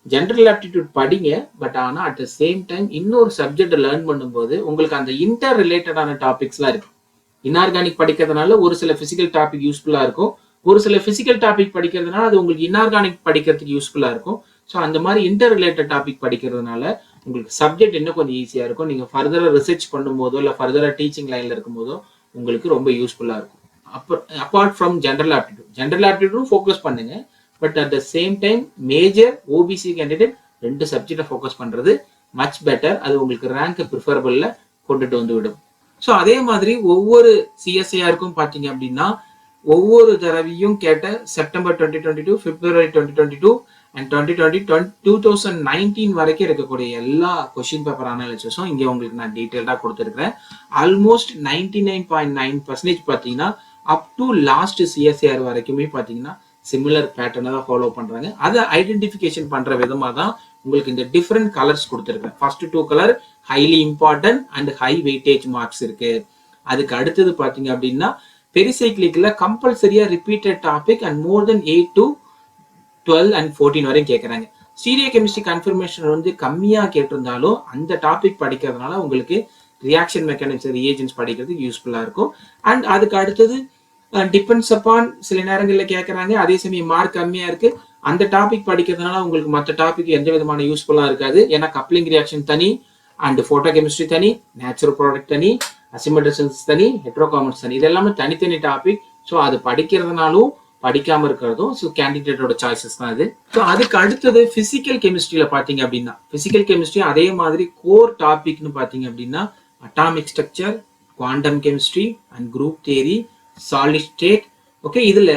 ஜென்ரல் ஆப்டிடியூட் படிங்க. பட் ஆனா அட் த சேம் டைம் இன்னொரு சப்ஜெக்ட் லேர்ன் பண்ணும்போது உங்களுக்கு அந்த இன்டர் ரிலேட்டடான டாபிக்ஸ்லாம் இருக்கு. இன்ஆர்கானிக் படிக்கிறதுனால ஒரு சில பிசிக்கல் டாபிக் யூஸ்ஃபுல்லா இருக்கும், ஒரு சில பிசிக்கல் டாபிக் படிக்கிறதுனால அது உங்களுக்கு இன்ஆர்கானிக் படிக்கிறதுக்கு யூஸ்ஃபுல்லா இருக்கும். ஸோ அந்த மாதிரி இன்டர் ரிலேட்டட் டாபிக் படிக்கிறதுனால உங்களுக்கு சப்ஜெக்ட் இன்னும் கொஞ்சம் ஈஸியா இருக்கும். நீங்க ஃபர்தரா ரிசர்ச் பண்ணும்போதோ இல்லை ஃபர்தரா டீச்சிங் லைன்ல இருக்கும்போதோ உங்களுக்கு ரொம்ப யூஸ்ஃபுல்லா இருக்கும். அப்பார்ட் ஃப்ரம் ஜென்ரல் ஆப்டிடியூடும் ஃபோக்கஸ் பண்ணுங்க. But at the same time major OBC candidate 2 சப்ஜெக்டை ஃபோக்கஸ் பண்றது மச் பெட்டர். அது உங்களுக்கு ரேங்க் ப்ரிஃபரபிள்ல கொண்டுட்டு வந்து விடும். ஸோ அதே மாதிரி ஒவ்வொரு CSIRக்கும் பார்த்தீங்க அப்படின்னா ஒவ்வொரு தடவையும் கேட்ட செப்டம்பர் 2022, பிப்ரவரி 2022 அண்ட் 2019 வரைக்கும் இருக்கக்கூடிய எல்லா கொஸ்டின் பேப்பர் அனாலிசிஸும் இங்கே உங்களுக்கு நான் டீட்டெயில்டாக கொடுத்துருக்கிறேன். ஆல்மோஸ்ட் 99.9% பார்த்தீங்கன்னா அப் டு லாஸ்ட் CSIR வரைக்குமே பார்த்தீங்கன்னா சிமிலர் பேட்டர்னை தான் ஃபாலோ பண்றாங்க. அதை ஐடென்டிஃபிகேஷன் பண்ற விதமா தான் உங்களுக்கு இந்த டிஃப்ரெண்ட் கலர்ஸ் கொடுத்துருக்கேன். First 2 colour highly important and high weightage marks இருக்கு. அதுக்கு அடுத்தது பாத்தீங்க அப்படின்னா பெரிசைக்ளிக்ல கம்பல்சரியா repeated topic and more than 8 to 12 and 14 வரையும் கேட்கறாங்க. ஸ்டீரியோ கெமிஸ்ட்ரி கன்ஃபர்மேஷன் வந்து கம்மியா கேட்டிருந்தாலும் அந்த டாபிக் படிக்கிறதுனால உங்களுக்கு ரியாக்ஷன் மெக்கானிக்ஸ் ரியேஜன்ஸ் படிக்கிறதுக்கு யூஸ்ஃபுல்லா இருக்கும். அண்ட் அதுக்கு அடுத்தது டிபெண்ட்ஸ் அப்பான் சில நேரங்களில் கேட்கறாங்க, அதே சமயம் மார்க் கம்மியா இருக்கு, அந்த டாபிக் படிக்கிறதுனால உங்களுக்கு மற்ற டாபிக் எந்த விதமான யூஸ்ஃபுல்லா இருக்காது. ஏன்னா கப்ளிங் ரியாக்ஷன் தனி அண்ட் போட்டோ கெமிஸ்ட்ரி தனி, நேச்சுரல் ப்ராடக்ட் தனி, அசிமெட்ரிசன்ஸ் தனி, ஹெட்ரோகார்பன்ஸ் தனி, இது எல்லாமே தனித்தனி டாபிக். ஸோ அது படிக்கிறதுனாலும் படிக்காம இருக்கிறதும் ஸோ கேண்டிடேட்டோட சாய்ஸஸ் தான் இது. ஸோ அதுக்கு அடுத்தது பிசிக்கல் கெமிஸ்ட்ரியில பாத்தீங்க அப்படின்னா பிசிக்கல் கெமிஸ்ட்ரி அதே மாதிரி கோர் டாபிக்னு பாத்தீங்க அப்படின்னா atomic structure, quantum chemistry and group theory, solid state. Okay, இதுல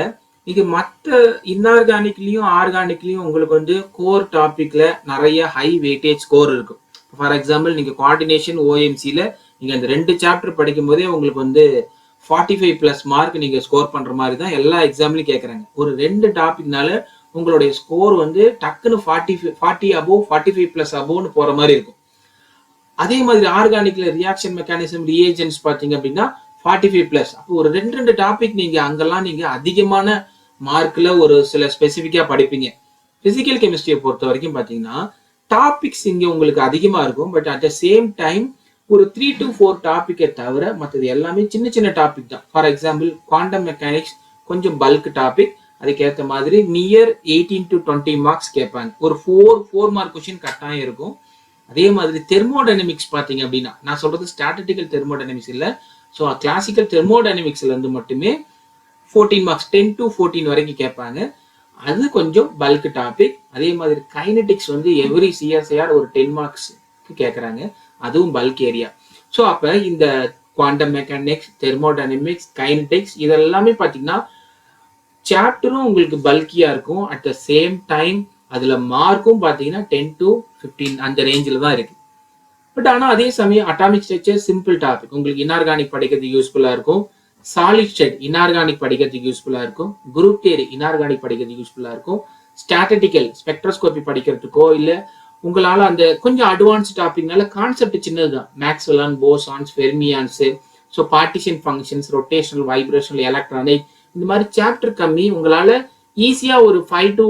இது மற்ற இன்ஆர்கானிக்லயும் ஆர்கானிக்லயும் உங்களுக்கு வந்து கோர் டாபிக்ல நிறைய ஹை வெயிட்டேஜ் ஸ்கோர் இருக்கும். ஃபார் எக்ஸாம்பிள் நீங்க கோஆர்டினேஷன் OMCல நீங்க அந்த 2 சாப்டர் படிக்கும் போதே உங்களுக்கு வந்து 45+ மார்க் நீங்க ஸ்கோர் பண்ற மாதிரி தான் எல்லா எக்ஸாம்லயும் கேட்கறாங்க. ஒரு 2 டாபிக்னால உங்களுடைய ஸ்கோர் வந்து டக்குன்னு 40 above 45+ aboveன்னு போற மாதிரி இருக்கும். அதே மாதிரி ஆர்கானிக்ல ரியாக்ஷன் மெக்கானிசம் ரியேஜென்ட்ஸ் பார்த்தீங்க அப்படின்னா 45+. அப்போ ஒரு ரெண்டு டாபிக் நீங்க அங்கெல்லாம் நீங்க அதிகமான மார்க்ல ஒரு சில ஸ்பெசிஃபிக்கா படிப்பீங்க. பிசிக்கல் கெமிஸ்ட்ரியை பொறுத்த வரைக்கும் பார்த்தீங்கன்னா டாபிக்ஸ் இங்க உங்களுக்கு அதிகமா இருக்கும். But at the same time ஒரு 3 to 4 டாபிக்கை தவிர மற்றது எல்லாமே சின்ன சின்ன டாபிக் தான். ஃபார் எக்ஸாம்பிள் குவாண்டம் மெக்கானிக்ஸ் கொஞ்சம் பல்க் டாபிக், அதுக்கேற்ற மாதிரி நியர் 18 to 20 மார்க்ஸ் கேட்பாங்க. ஒரு 4 மார்க் கொஸ்டின் கட்டாயம் இருக்கும். அதே மாதிரி தெர்மோடைனமிக்ஸ் பார்த்தீங்க அப்படின்னா, நான் சொல்றது ஸ்டாட்டிஸ்டிக்கல் தெர்மோடைனமிக்ஸ் இல்லை, ஸோ கிளாசிக்கல் தெர்மோடைனமிக்ஸ்ல இருந்து மட்டுமே 14 மார்க்ஸ் 10 to 14 வரைக்கும் கேட்பாங்க. அது கொஞ்சம் பல்க் டாபிக். அதே மாதிரி கைனடிக்ஸ் வந்து எவ்ரி சிஎஸ்ஐஆர் ஒரு 10 மார்க்ஸ்க்கு கேட்குறாங்க, அதுவும் பல்க் ஏரியா. ஸோ அப்போ இந்த குவாண்டம் மெக்கானிக்ஸ், தெர்மோடைனமிக்ஸ், கைனடிக்ஸ் இதெல்லாமே பார்த்தீங்கன்னா சாப்டரும் உங்களுக்கு பல்கியா இருக்கும். அட் த சேம் டைம் அதுல மார்க்கும் பார்த்தீங்கன்னா 10 to 15 அந்த ரேஞ்சில் தான் இருக்கு. பட் ஆனால் அதே சமயம் அட்டாமிக் ஸ்ட்ரக்சர் சிம்பிள் டாபிக், உங்களுக்கு இன்ஆர்கானிக் படிக்கிறதுக்கு யூஸ்ஃபுல்லா இருக்கும். சாலிட் ஸ்டேட் இன்ஆர்கானிக் படிக்கிறதுக்கு யூஸ்ஃபுல்லா இருக்கும். குரூப் தியரி இன்ஆர்கானிக் படிக்கிறதுக்கு யூஸ்ஃபுல்லா இருக்கும். ஸ்டாட்டிஸ்டிக்கல் ஸ்பெக்ட்ரோஸ்கோபி படிக்கிறதுக்கோ இல்லை உங்களால் அந்த கொஞ்சம் அட்வான்ஸ் டாபிக்னால கான்செப்ட் சின்னதுதான். Maxwell bosons, fermions, so partition functions, rotational, vibrational, electronic, இந்த மாதிரி சாப்டர் கம்மி. உங்களால ஈஸியா ஒரு 5 to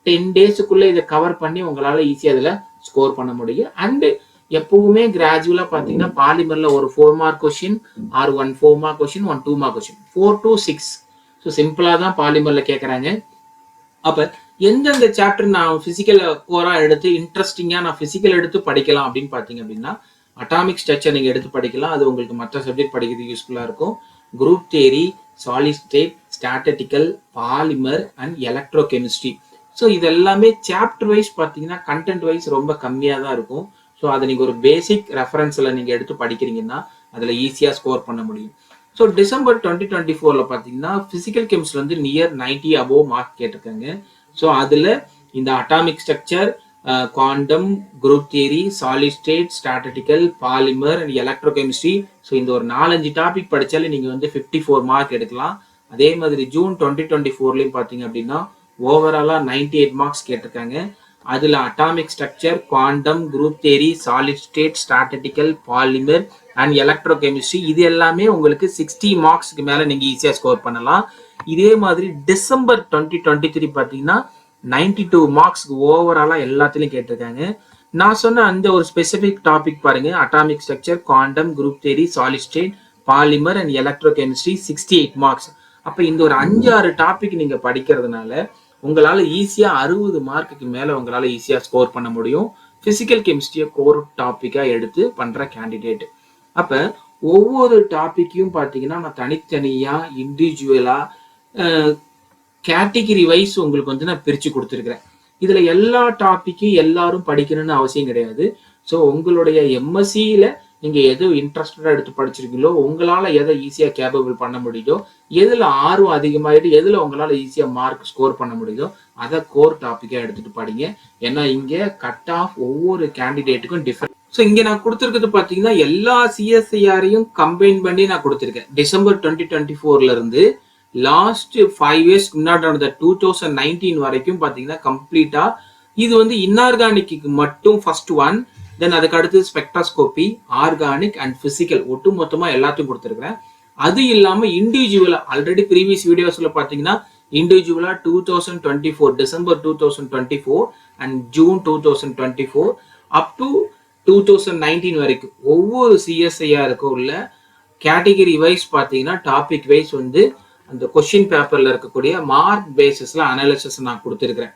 10 டேஸுக்குள்ள இதை கவர் பண்ணி உங்களால ஈஸியா இதுல ஸ்கோர் பண்ண முடியும். அண்ட் எப்பவுமே கிராஜுவலா பாத்தீங்கன்னா பாலிமர்ல ஒரு 4 mark question or 1 4 mark question 1 2 mark question 4 to 6. So சிம்பிளா தான் பாலிமர்ல கேட்கறாங்க. அப்ப எந்தெந்த சாப்டர் நான் பிசிக்கல் கோரா எடுத்து இன்ட்ரெஸ்டிங்கா நான் பிசிக்கல் எடுத்து படிக்கலாம் அப்படின்னு பாத்தீங்க அப்படின்னா அட்டாமிக் ஸ்ட்ரக்சர் நீங்க எடுத்து படிக்கலாம். அது உங்களுக்கு மற்ற சப்ஜெக்ட் படிக்கிறது யூஸ்ஃபுல்லா இருக்கும். Group theory, solid state, statistical, polymer and electrochemistry. So இது எல்லாமே சாப்டர் வைஸ் பார்த்தீங்கன்னா கண்டென்ட் வைஸ் ரொம்ப கம்மியாக தான் இருக்கும். ஸோ அதை நீங்கள் ஒரு பேசிக் ரெஃபரன்ஸில் நீங்கள் எடுத்து படிக்கிறீங்கன்னா அதில் ஈஸியாக ஸ்கோர் பண்ண முடியும். ஸோ டிசம்பர் 2024 பார்த்தீங்கன்னா பிசிக்கல் கெமிஸ்ட்ரி வந்து நியர் 90 above மார்க் கேட்டிருக்காங்க. ஸோ அதில் இந்த atomic structure, quantum, group theory, solid state, statistical, polymer and electrochemistry, so இந்த ஒரு 4-5 டாபிக் படித்தாலே நீங்கள் வந்து 54 மார்க் எடுக்கலாம். அதே மாதிரி ஜூன் 2024 பார்த்தீங்க அப்படின்னா ஓவராலாக 98 மார்க்ஸ் கேட்டிருக்காங்க. அதில் atomic structure, quantum, group theory, solid state, statistical, polymer and electrochemistry இது எல்லாமே உங்களுக்கு 60 மார்க்ஸ்க்கு மேலே நீங்கள் ஈஸியாக ஸ்கோர் பண்ணலாம். இதே மாதிரி டிசம்பர் 2023 பார்த்தீங்கன்னா 92 மார்க்ஸ்க்கு ஓவராலாக எல்லாத்துலையும் கேட்டிருக்காங்க. நான் சொன்ன அந்த ஒரு ஸ்பெசிபிக் டாபிக் பாருங்க, atomic structure, quantum, group theory, solid state, polymer and electrochemistry 68 marks. அப்போ இந்த ஒரு 5-6 டாபிக் நீங்கள் படிக்கிறதுனால உங்களால் ஈஸியாக 60 மார்க்குக்கு மேலே உங்களால் ஈஸியாக ஸ்கோர் பண்ண முடியும். பிசிக்கல் கெமிஸ்ட்ரியை கோர் டாப்பிக்காக எடுத்து பண்ணுற கேண்டிடேட். அப்போ ஒவ்வொரு டாப்பிக்கையும் பார்த்தீங்கன்னா நான் தனித்தனியாக இண்டிவிஜுவலாக கேட்டகிரி வைஸ் உங்களுக்கு வந்து நான் பிரித்து கொடுத்துருக்கிறேன். இதில் எல்லா டாப்பிக்கும் எல்லாரும் படிக்கணும்னு அவசியம் கிடையாது. ஸோ உங்களுடைய எம்எஸ்சியில் நீங்கள் எது இன்ட்ரெஸ்டடாக எடுத்து படிச்சிருக்கீங்களோ, உங்களால் எதை ஈஸியாக கேப்பபிள் பண்ண முடியுதோ, எதில் ஆர்வம் அதிகமாகிட்டு எதில் உங்களால் ஈஸியாக மார்க் ஸ்கோர் பண்ண முடியுதோ அதை கோர் டாப்பிக்காக எடுத்துகிட்டு படிங்க. ஏன்னா இங்கே கட் ஆஃப் ஒவ்வொரு கேண்டிடேட்டுக்கும் டிஃப்ரெண்ட். ஸோ இங்கே நான் கொடுத்துருக்கிறது பார்த்தீங்கன்னா எல்லா சிஎஸ்ஐஆரையும் கம்பைன் பண்ணி நான் கொடுத்துருக்கேன். டிசம்பர் 2024 லாஸ்ட் 5 இயர்ஸ்க்கு முன்னாடி நடந்த 2019 வரைக்கும் பார்த்தீங்கன்னா கம்ப்ளீட்டாக இது வந்து இன்ஆர்கானிக்கு மட்டும் ஃபர்ஸ்ட் ஒன், தென் அதுக்கு அடுத்து ஸ்பெக்ட்ரோஸ்கோபி, ஆர்கானிக் அண்ட் பிசிக்கல் ஒட்டு மொத்தமாக எல்லாத்தையும் கொடுத்துருக்கிறேன். அது இல்லாமல் இண்டிவிஜுவலா ஆல்ரெடி ப்ரீவியஸ் வீடியோஸ்ல பார்த்தீங்கன்னா இண்டிவிஜுவலா 2024 December 2024 and June 2024 up to 2019 வரைக்கும் ஒவ்வொரு சிஎஸ்ஐஆருக்கும் உள்ள கேட்டகிரி வைஸ் பார்த்தீங்கன்னா டாபிக் வைஸ் வந்து அந்த கொஸ்டின் பேப்பர்ல இருக்கக்கூடிய மார்க் பேசிஸ்ல அனாலிசிஸ் நான் கொடுத்துருக்கிறேன்.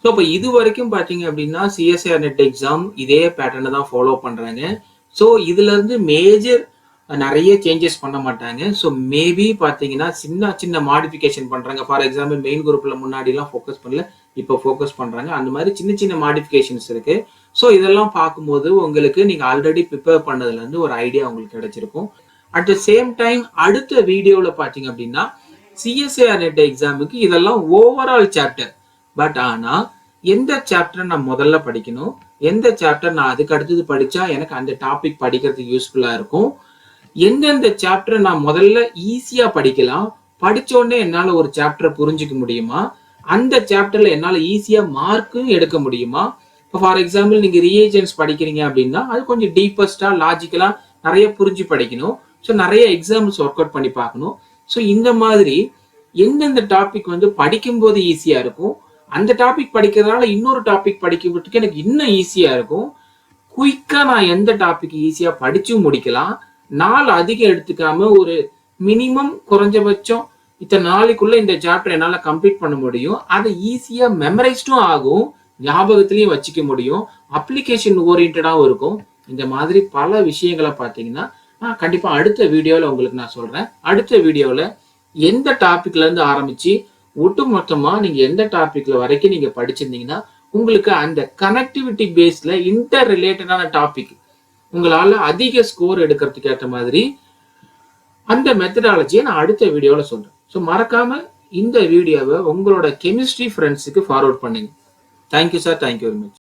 ஸோ இப்போ இது வரைக்கும் பார்த்தீங்க அப்படின்னா சிஎஸ்ஐஆர் நெட் எக்ஸாம் இதே பேட்டர்னை தான் ஃபாலோ பண்ணுறாங்க. ஸோ இதுல இருந்து மேஜர் நிறைய சேஞ்சஸ் பண்ண மாட்டாங்க. ஸோ மேபி பார்த்தீங்கன்னா சின்ன சின்ன மாடிஃபிகேஷன் பண்ணுறாங்க. ஃபார் எக்ஸாம்பிள் மெயின் குரூப்பில் முன்னாடிலாம் ஃபோக்கஸ் பண்ணல, இப்போ ஃபோக்கஸ் பண்ணுறாங்க. அந்த மாதிரி சின்ன சின்ன மாடிஃபிகேஷன்ஸ் இருக்குது. ஸோ இதெல்லாம் பார்க்கும்போது உங்களுக்கு நீங்கள் ஆல்ரெடி ப்ரிப்பேர் பண்ணதுலேருந்து ஒரு ஐடியா உங்களுக்கு கிடைச்சிருக்கும். அட் த சேம் டைம் அடுத்த வீடியோவில் பார்த்தீங்க அப்படின்னா சிஎஸ்ஐஆர் நெட் எக்ஸாமுக்கு இதெல்லாம் ஓவரால் சாப்டர். பட் ஆனால் எந்த சாப்டர் நான் முதல்ல படிக்கணும், எந்த சாப்டர் நான் அதுக்கு அடுத்தது படித்தா எனக்கு அந்த டாபிக் படிக்கிறதுக்கு யூஸ்ஃபுல்லாக இருக்கும், எந்தெந்த சாப்டர் நான் முதல்ல ஈஸியாக படிக்கலாம், படித்தோடனே என்னால் ஒரு சாப்டரை புரிஞ்சிக்க முடியுமா, அந்த சாப்டரில் என்னால் ஈஸியாக மார்க்கும் எடுக்க முடியுமா. ஃபார் எக்ஸாம்பிள் நீங்க ரியேஜென்ட்ஸ் படிக்கிறீங்க அப்படின்னா அது கொஞ்சம் டீப்பஸ்டா லாஜிக்கலா நிறைய புரிஞ்சு படிக்கணும். ஸோ நிறைய எக்ஸாம்பிள்ஸ் ஒர்க் அவுட் பண்ணி பார்க்கணும். ஸோ இந்த மாதிரி எந்தெந்த டாபிக் வந்து படிக்கும்போது ஈஸியா இருக்கும், அந்த டாபிக் படிக்கிறதுனால இன்னொரு டாபிக் படிக்கிறதுக்கு எனக்கு இன்னும் ஈஸியா இருக்கும். குயிக்கா நான் எந்த டாபிக் ஈஸியா படிச்சும் முடிக்கலாம், நாள் அதிகம் எடுத்துக்காம ஒரு மினிமம் குறைஞ்சபட்சம் இத்தனை நாளைக்குள்ள இந்த சாப்டர் என்னால கம்ப்ளீட் பண்ண முடியும், அதை ஈஸியா மெமரைஸ்டும் ஆகும், ஞாபகத்திலையும் வச்சுக்க முடியும், அப்ளிகேஷன் ஓரியன்டாவும் இருக்கும். இந்த மாதிரி பல விஷயங்களை பார்த்தீங்கன்னா நான் கண்டிப்பா அடுத்த வீடியோல உங்களுக்கு நான் சொல்றேன். அடுத்த வீடியோல எந்த டாபிக்ல இருந்து ஆரம்பிச்சு ஒட்டுமொத்தமா நீங்க எந்த டாபிக்ல வரைக்கும் நீங்க படிச்சிருந்தீங்கன்னா உங்களுக்கு அந்த கனெக்டிவிட்டி பேஸ்ல இன்டர் ரிலேட்டடான டாபிக் உங்களால அதிக ஸ்கோர் எடுக்கிறதுக்கு ஏற்ற மாதிரி அந்த மெத்தடாலஜியை நான் அடுத்த வீடியோல சொல்றேன். ஸோ மறக்காம இந்த வீடியோவை உங்களோட கெமிஸ்ட்ரி ஃப்ரெண்ட்ஸுக்கு ஃபார்வர்ட் பண்ணுங்க. Thank you sir, thank you very much.